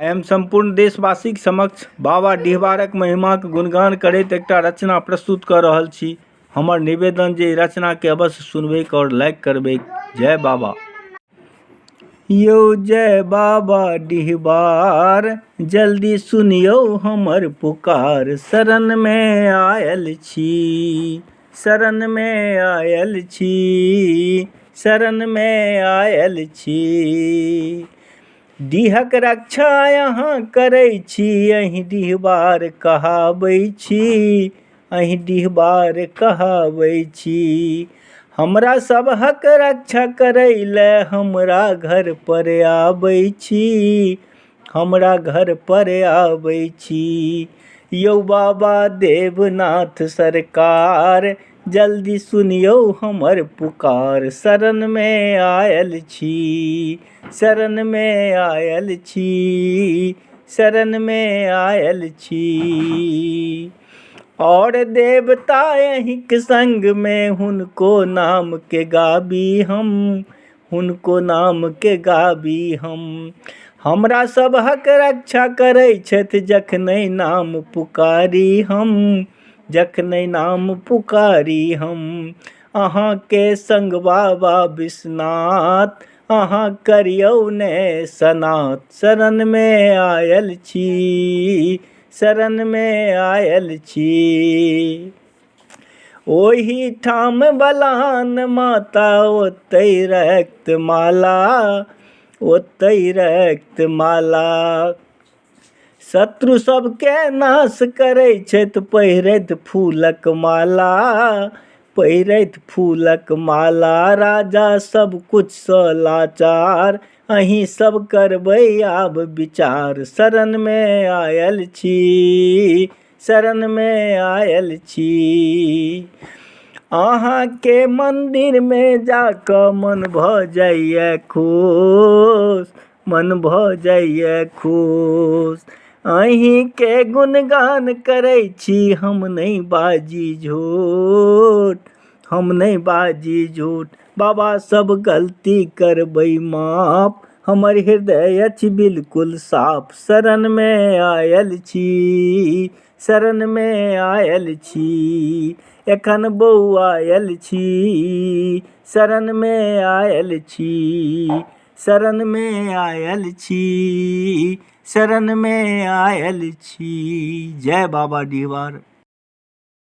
M संपूर्ण देशवासीक समक्ष बाबा डिहबारक महिमाक गुणगान करैत एकटा रचना प्रस्तुत कऽ रहल छी। हमर निवेदन जे ई रचनाके अवश्य सुनबैक और लाइक करबैक। जय बाबा। यौ जय बाबा डिहबार, जल्दी सुनियौ हमर पुकार। शरण में आयल छी, शरण में आयल छी, शरण में आयल छी। डीहक रक्षा अहाँ करै छी, अहीं डिहबार कहाबै छी, अहीं डिहबार कहाबै छी। हमरा सबहक रक्षा करै ले हमरा घर पर आबै छी, हमरा घर पर आबै छी। यौ बाबा देवनाथ सरकार, जल्दी सुनियौ हमर पुकार। शरण में आयल छी, शरण में आयल छी, शरण में आयल छी। और देवता अहिंक संग में हुनको नाम के गाबी हम, हुनको नाम के गाबी हम। हमरा सबहक रक्षा करै छथि जखनै नाम पुकारी हम, जखनै नाम पुकारी हम। अहाँ के संग बाबा विश्वनाथ, अहाँ करियौ ने सनाथ। शरण में आयल छी, शरण में आयल छी। ओही ठाम बलान माता ओतै रक्तमाला, ओतै रक्तमाला। शत्रु सबके नाश करै छथि पहिरैत फूलक माला, पहिरैत फूलक माला। राजा सब कुछ सँ लाचार, अहीं सब करबै आब विचार। शरण में आयल छी, शरण में आयल छी। अहाँ के मंदिर में जाकऽ मन भऽ जाइए खुश, मन भऽ जाइए खुश। अहीं के गुणगान करै छी, हम नहीं बाजी झूठ, हम नहीं बाजी झूठ। बाबा सब गलती करबै माफ, हमर हृदय अछि बिल्कुल साफ। शरण में आयल छी, शरण में आयल छी। एखन बौआयल छी, शरण में आयल छी, शरण में आयल छी, शरण में आयल छी। जय बाबा डिहबार।